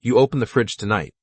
You open the fridge tonight.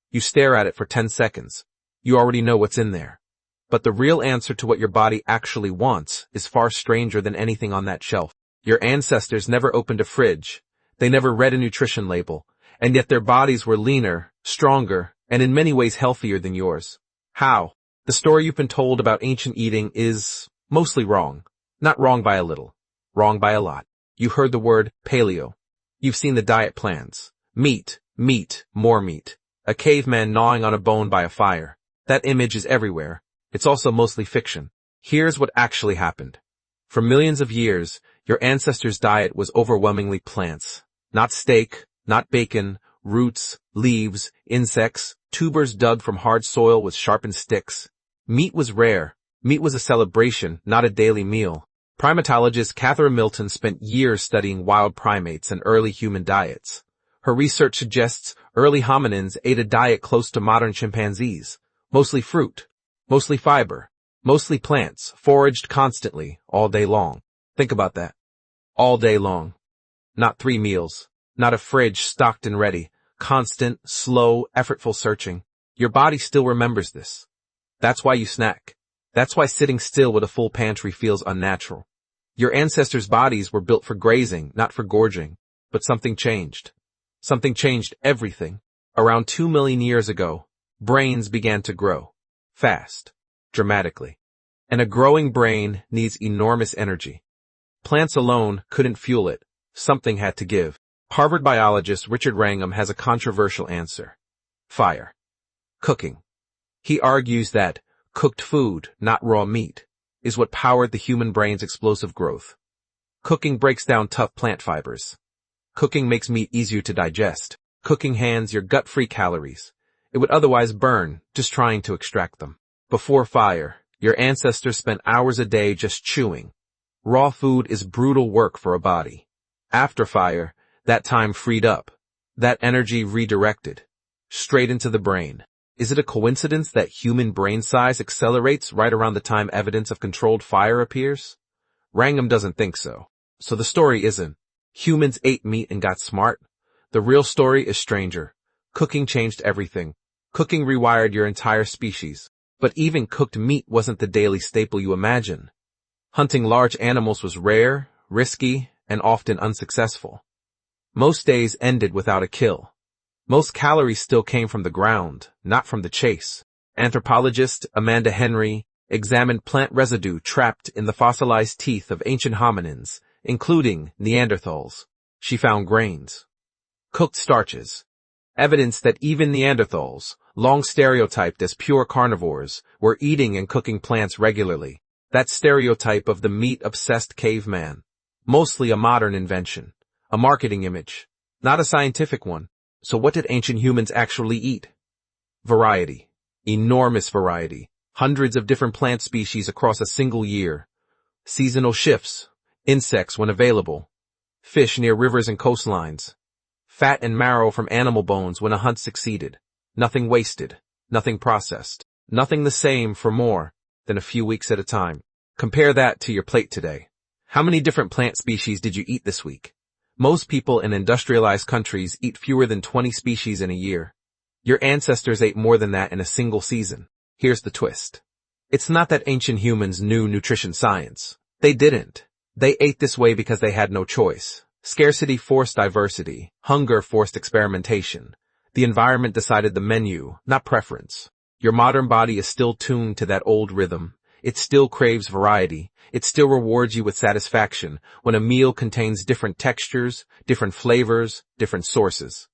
You stare at it for 10 seconds. You already know what's in there. But the real answer to what your body actually wants is far stranger than anything on that shelf. Your ancestors never opened a fridge. They never read a nutrition label. And yet their bodies were leaner, stronger, and in many ways healthier than yours. How? The story you've been told about ancient eating is mostly wrong. Not wrong by a little. Wrong by a lot. You heard the word paleo. You've seen the diet plans. Meat, meat, more meat. A caveman gnawing on a bone by a fire. That image is everywhere. It's also mostly fiction. Here's what actually happened. For millions of years, your ancestors' diet was overwhelmingly plants. Not steak, not bacon, roots, leaves, insects, tubers dug from hard soil with sharpened sticks. Meat was rare. Meat was a celebration, not a daily meal. Primatologist Catherine Milton spent years studying wild primates and early human diets. Her research suggests early hominins ate a diet close to modern chimpanzees. Mostly fruit. Mostly fiber, mostly plants, foraged constantly, all day long. Think about that. All day long. Not 3 meals, not a fridge stocked and ready, constant, slow, effortful searching. Your body still remembers this. That's why you snack. That's why sitting still with a full pantry feels unnatural. Your ancestors' bodies were built for grazing, not for gorging. But something changed. Something changed everything. Around 2 million years ago, brains began to grow. Fast. Dramatically. And a growing brain needs enormous energy. Plants alone couldn't fuel it. Something had to give. Harvard biologist Richard Wrangham has a controversial answer. Fire. Cooking. He argues that cooked food, not raw meat, is what powered the human brain's explosive growth. Cooking breaks down tough plant fibers. Cooking makes meat easier to digest. Cooking hands your gut free calories. It would otherwise burn, just trying to extract them. Before fire, your ancestors spent hours a day just chewing. Raw food is brutal work for a body. After fire, that time freed up. That energy redirected. Straight into the brain. Is it a coincidence that human brain size accelerates right around the time evidence of controlled fire appears? Wrangham doesn't think so. So the story isn't, humans ate meat and got smart. The real story is stranger. Cooking changed everything. Cooking rewired your entire species. But even cooked meat wasn't the daily staple you imagine. Hunting large animals was rare, risky, and often unsuccessful. Most days ended without a kill. Most calories still came from the ground, not from the chase. Anthropologist Amanda Henry examined plant residue trapped in the fossilized teeth of ancient hominins, including Neanderthals. She found grains. Cooked starches. Evidence that even Neanderthals, long stereotyped as pure carnivores, were eating and cooking plants regularly. That stereotype of the meat-obsessed caveman. Mostly a modern invention. A marketing image. Not a scientific one. So what did ancient humans actually eat? Variety. Enormous variety. Hundreds of different plant species across a single year. Seasonal shifts. Insects when available. Fish near rivers and coastlines. Fat and marrow from animal bones when a hunt succeeded. Nothing wasted. Nothing processed. Nothing the same for more than a few weeks at a time. Compare that to your plate today. How many different plant species did you eat this week? Most people in industrialized countries eat fewer than 20 species in a year. Your ancestors ate more than that in a single season. Here's the twist. It's not that ancient humans knew nutrition science. They didn't. They ate this way because they had no choice. Scarcity forced diversity. Hunger forced experimentation. The environment decided the menu, not preference. Your modern body is still tuned to that old rhythm. It still craves variety. It still rewards you with satisfaction when a meal contains different textures, different flavors, different sources.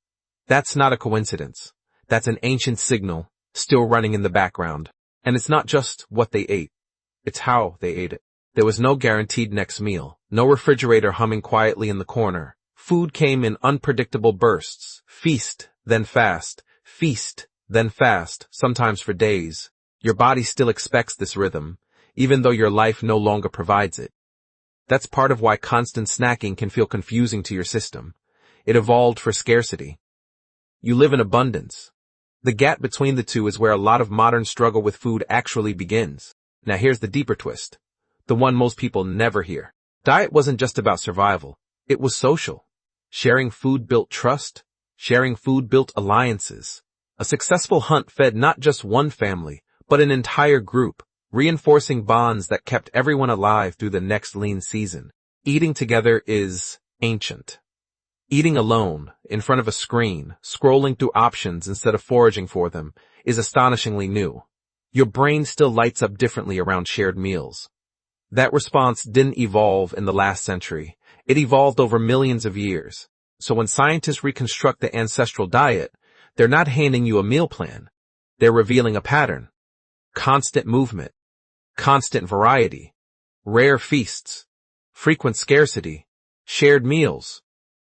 That's not a coincidence. That's an ancient signal, still running in the background. And it's not just what they ate. It's how they ate it. There was no guaranteed next meal, no refrigerator humming quietly in the corner. Food came in unpredictable bursts. Feast, then fast. Feast, then fast, sometimes for days. Your body still expects this rhythm, even though your life no longer provides it. That's part of why constant snacking can feel confusing to your system. It evolved for scarcity. You live in abundance. The gap between the two is where a lot of modern struggle with food actually begins. Now here's the deeper twist. The one most people never hear. Diet wasn't just about survival. It was social. Sharing food built trust. Sharing food built alliances. A successful hunt fed not just one family, but an entire group, reinforcing bonds that kept everyone alive through the next lean season. Eating together is ancient. Eating alone, in front of a screen, scrolling through options instead of foraging for them, is astonishingly new. Your brain still lights up differently around shared meals. That response didn't evolve in the last century. It evolved over millions of years. So when scientists reconstruct the ancestral diet, they're not handing you a meal plan. They're revealing a pattern. Constant movement. Constant variety. Rare feasts. Frequent scarcity. Shared meals.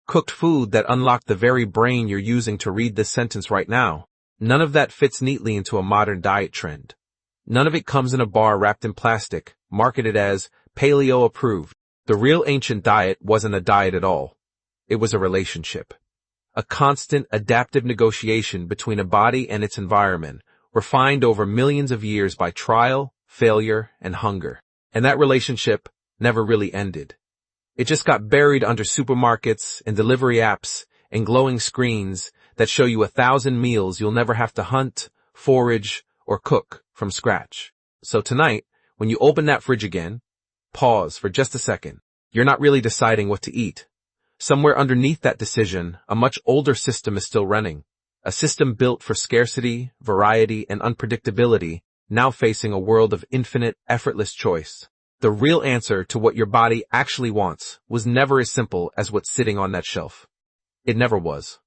Cooked food that unlocked the very brain you're using to read this sentence right now. None of that fits neatly into a modern diet trend. None of it comes in a bar wrapped in plastic, marketed as paleo approved. The real ancient diet wasn't a diet at all. It was a relationship. A constant, adaptive negotiation between a body and its environment, refined over millions of years by trial, failure, and hunger. And that relationship never really ended. It just got buried under supermarkets and delivery apps and glowing screens that show you 1,000 meals you'll never have to hunt, forage, or cook from scratch. So tonight, when you open that fridge again, pause for just a second. You're not really deciding what to eat. Somewhere underneath that decision, a much older system is still running. A system built for scarcity, variety, and unpredictability, now facing a world of infinite, effortless choice. The real answer to what your body actually wants was never as simple as what's sitting on that shelf. It never was.